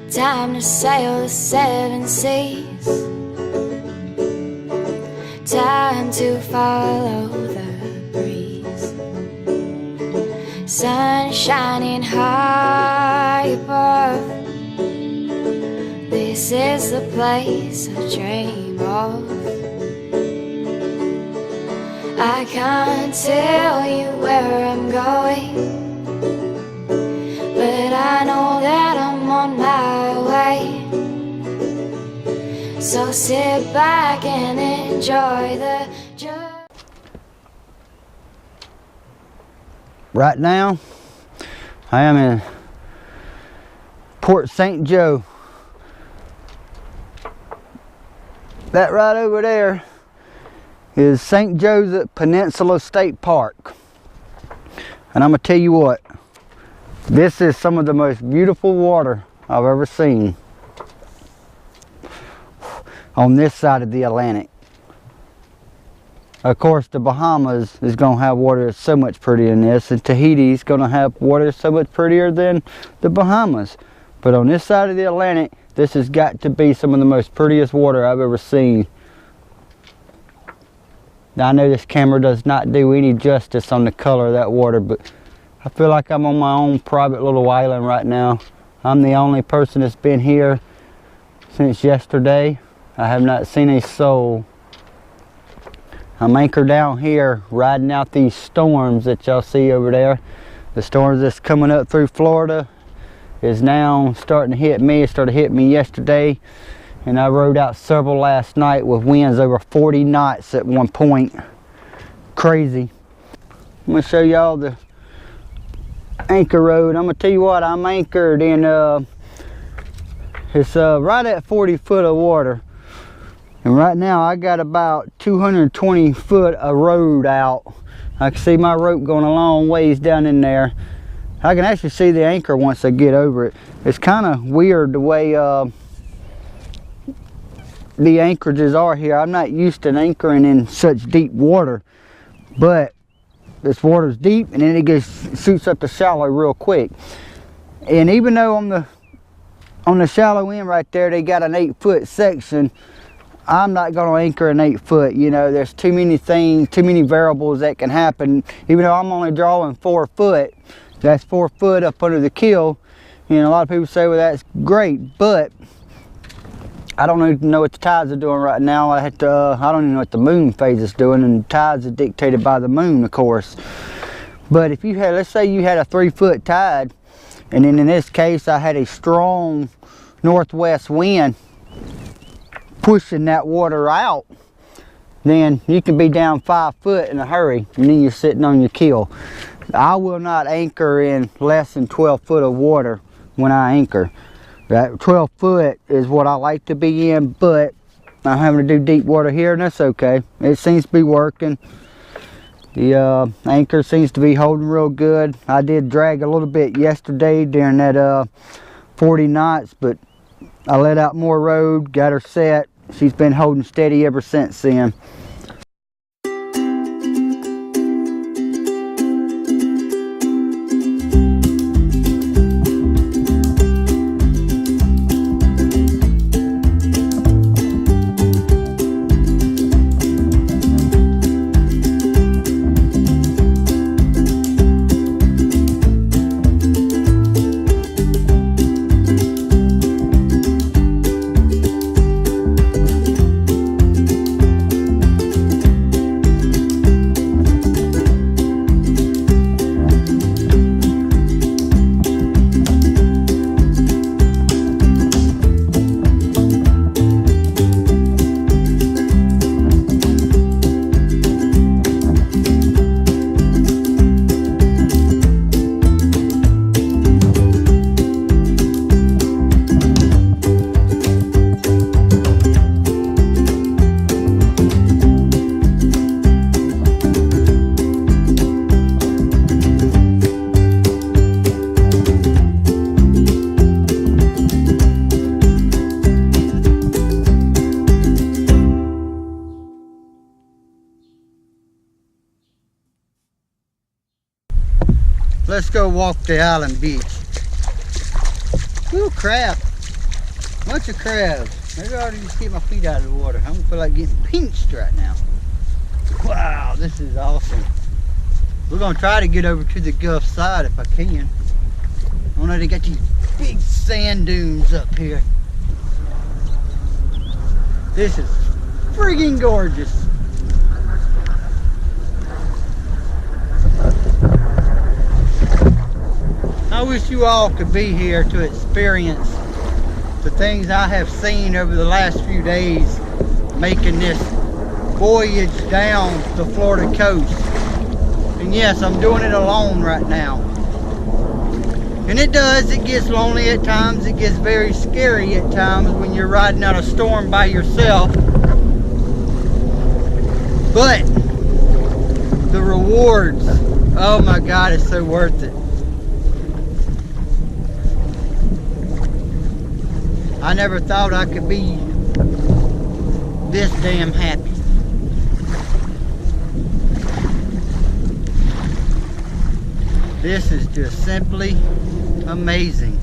Time to sail the 7 seas. Time to follow the breeze. Sun shining high above. This is the place I dream of. I can't tell you where I'm going, but I know that I'm on my way. So sit back and enjoy the journey. Right now, I am in Port St. Joe. That right over there is St. Joseph Peninsula State Park. And I'm gonna tell you what, this is some of the most beautiful water I've ever seen on this side of the Atlantic. Of course, the Bahamas is gonna have water that's so much prettier than this, and Tahiti is gonna have water that's so much prettier than the Bahamas. But on this side of the Atlantic, this has got to be some of the most prettiest water I've ever seen. Now, I know this camera does not do any justice on the color of that water, but I feel like I'm on my own private little island right now. I'm the only person that's been here since yesterday. I have not seen a soul. I'm anchored down here riding out these storms that y'all see over there. The storms that's coming up through Florida is now starting to hit me. It started hitting me yesterday, and I rode out several last night with winds over 40 knots at one point. Crazy. I'm gonna show y'all the anchor road. I'm gonna tell you what, I'm anchored in it's right at 40 foot of water, and right now I got about 220 foot of road out. I can see my rope going a long ways down in there. I can actually see the anchor once I get over it. It's kind of weird the way the anchorages are here. I'm not used to anchoring in such deep water, but this water's deep and then it just shoots up the shallow real quick. And even though on the shallow end right there they got an 8 foot section, I'm not going to anchor an 8 foot. You know, there's too many things, too many variables that can happen. Even though I'm only drawing 4 foot, that's 4 foot up under the keel. You know, a lot of people say, well, that's great, but I don't even know what the tides are doing right now. I don't even know what the moon phase is doing, and the tides are dictated by the moon, of course. But if you had, let's say you had a 3 foot tide, and then in this case I had a strong northwest wind pushing that water out, then you can be down 5 foot in a hurry, and then you're sitting on your keel. I will not anchor in less than 12 foot of water when I anchor. That 12 foot is what I like to be in, but I'm having to do deep water here, and that's okay. It seems to be working. The anchor seems to be holding real good. I did drag a little bit yesterday during that 40 knots, but I let out more road, got her set. She's been holding steady ever since then. Let's go walk the island beach. Ooh, crap. Bunch of crabs. Maybe I ought to just get my feet out of the water. I don't feel like getting pinched right now. Wow, this is awesome. We're gonna try to get over to the Gulf side if I can. I know they got these big sand dunes up here. This is friggin' gorgeous. I wish you all could be here to experience the things I have seen over the last few days making this voyage down the Florida coast. And yes, I'm doing it alone right now. And it gets lonely at times, it gets very scary at times when you're riding out a storm by yourself. But the rewards, oh my God, it's so worth it. I never thought I could be this damn happy. This is just simply amazing.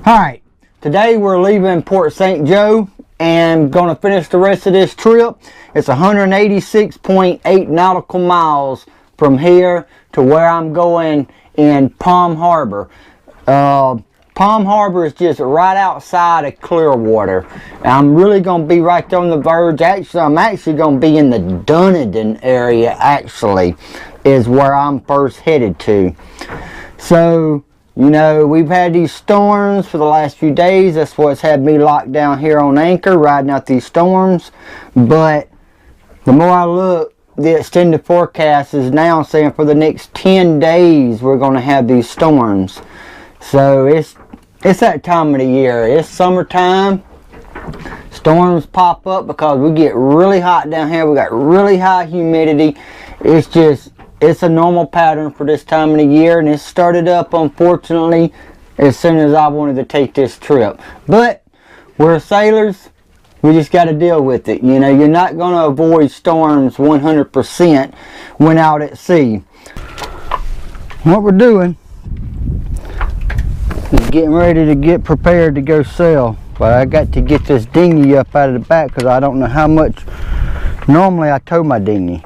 Alright, today we're leaving Port St. Joe and going to finish the rest of this trip. It's 186.8 nautical miles from here to where I'm going in Palm Harbor. Palm Harbor is just right outside of Clearwater. I'm really going to be right there on the verge. Actually, I'm actually going to be in the Dunedin area, actually, is where I'm first headed to. So, you know, we've had these storms for the last few days. That's what's had me locked down here on anchor, riding out these storms. But the more I look, the extended forecast is now saying for the next 10 days we're going to have these storms. So it's that time of the year. It's summertime. Storms pop up because we get really hot down here. We got really high humidity. It's a normal pattern for this time of the year, and it started up, unfortunately, as soon as I wanted to take this trip. But we're sailors. We just got to deal with it. You know, you're not going to avoid storms 100% when out at sea. What we're doing is getting ready to get prepared to go sail. But I got to get this dinghy up out of the back because I don't know how much. Normally I tow my dinghy,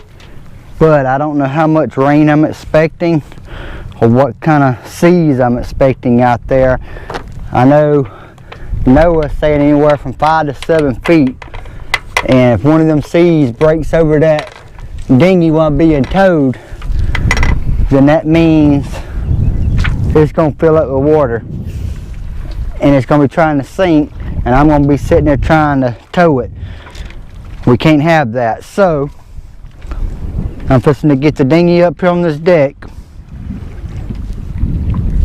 but I don't know how much rain I'm expecting or what kind of seas I'm expecting out there. I know Noah's saying anywhere from 5 to 7 feet, and if one of them seas breaks over that dinghy while being towed, then that means it's going to fill up with water and it's going to be trying to sink, and I'm going to be sitting there trying to tow it. We can't have that. So I'm fixing to get the dinghy up here on this deck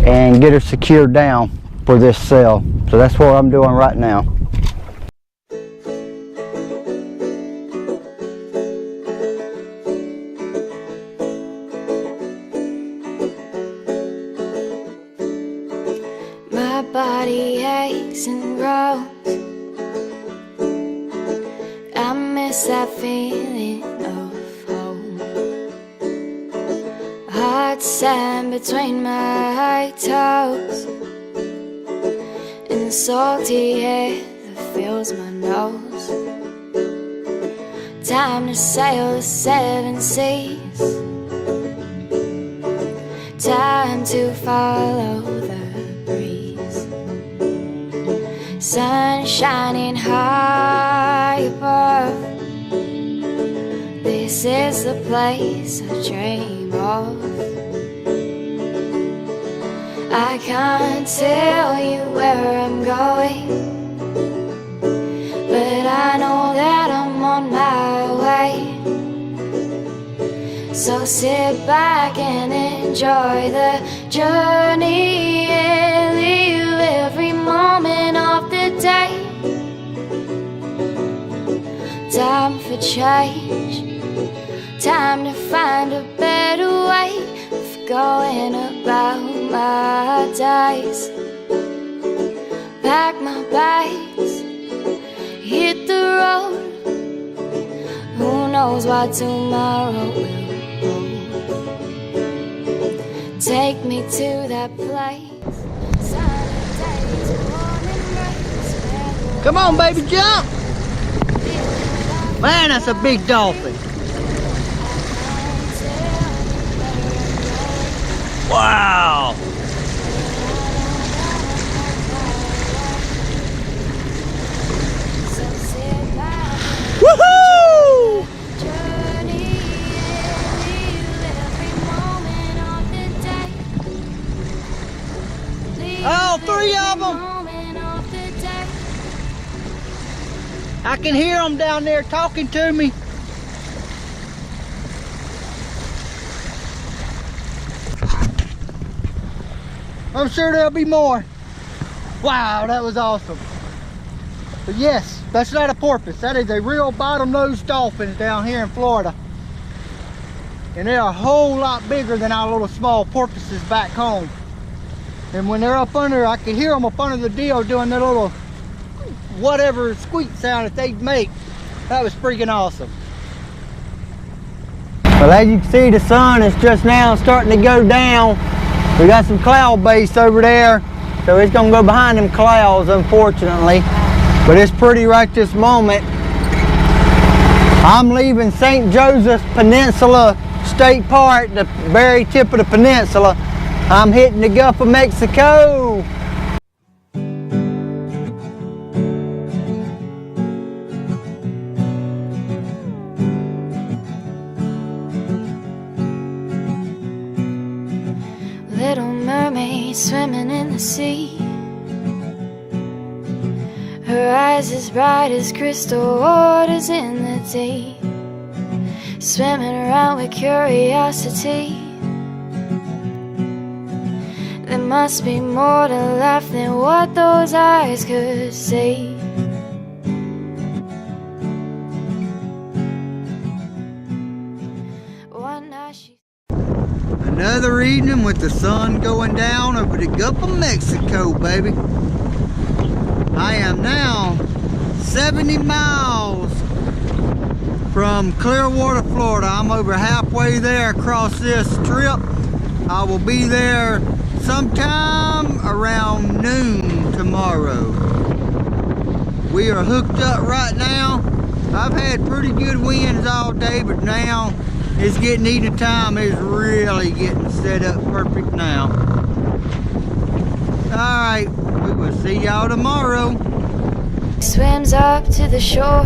and get her secured down for this sail. So that's what I'm doing right now. My body aches and grows. I miss that feeling of home. Hot sand between my toes, and salty air that fills my nose. Time to sail the 7 seas. Time to follow the breeze. Sun shining high above. This is the place I dream of. I can't tell you where I'm going, but I know that I'm on my way. So sit back and enjoy the journey and live every moment of the day time for change, time to find a better way of going about my days. Pack my bags, hit the road. Who knows what tomorrow will hold? Take me to that place. Come on, baby, jump! Man, that's a big dolphin. Wow! Woohoo! All three of them! I can hear them down there talking to me. I'm sure there'll be more. Wow, that was awesome. But yes, that's not a porpoise. That is a real bottlenose dolphin down here in Florida. And they're a whole lot bigger than our little small porpoises back home. And when they're up under, I can hear them up under the deal doing their little whatever squeak sound that they make. That was freaking awesome. Well, as you can see, the sun is just now starting to go down. We got some cloud base over there, so it's gonna go behind them clouds, unfortunately. But it's pretty right this moment. I'm leaving St. Joseph's Peninsula State Park, the very tip of the peninsula. I'm hitting the Gulf of Mexico. Little mermaid swimming in the sea, her eyes as bright as crystal waters in the deep, swimming around with curiosity. There must be more to life than what those eyes could see. One night she... Another evening with the sun going down over the Gulf of Mexico, baby. I am now 70 miles from Clearwater, Florida. I'm over halfway there across this trip. I will be there sometime around noon tomorrow. We are hooked up right now. I've had pretty good winds all day, but now it's getting evening time. It's really getting set up perfect now. Alright, we will see y'all tomorrow. Swims up to the shore,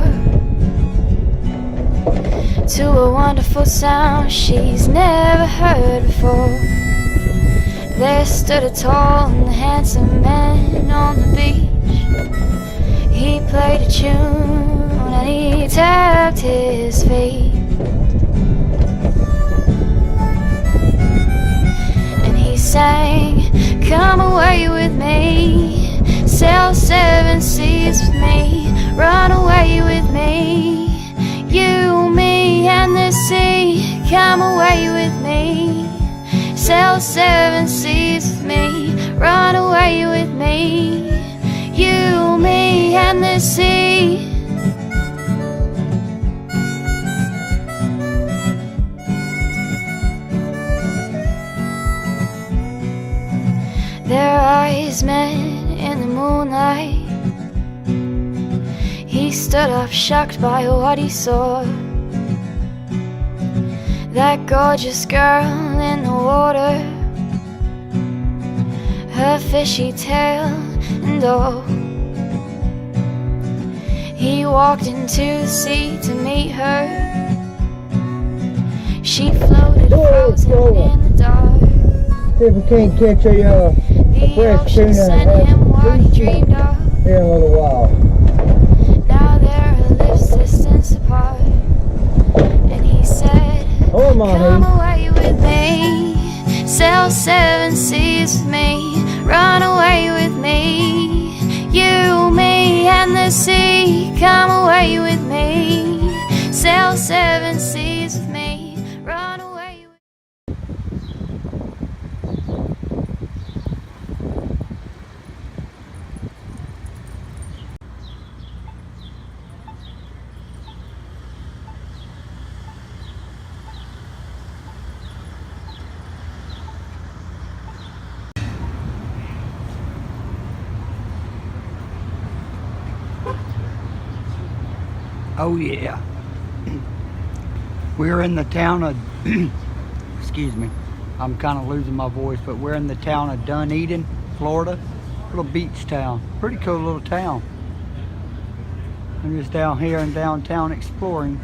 to a wonderful sound she's never heard before. There stood a tall and handsome man on the beach. He played a tune and he tapped his feet. And he sang, "Come away with me, sail 7 seas with me, run away with me, you, me, and the sea. Come away with me, sail 7 seas with me, run away with me, you, me, and the sea." Their eyes met in the moonlight. He stood up, shocked by what he saw. That gorgeous girl in the water, her fishy tail and all. He walked into the sea to meet her. She floated frozen in the dark. See if we can't catch a fresh tuna sent him what he dreamed of. here in a little while. Now they're a lift's distance apart. And he said, Come on, come away with me, sail 7 seas with me, run away with me, you, me, and the sea. Come away with me, Oh yeah. We're in the town of, excuse me, I'm kind of losing my voice, but we're in the town of Dunedin, Florida. Little beach town. Pretty cool little town. I'm just down here in downtown exploring.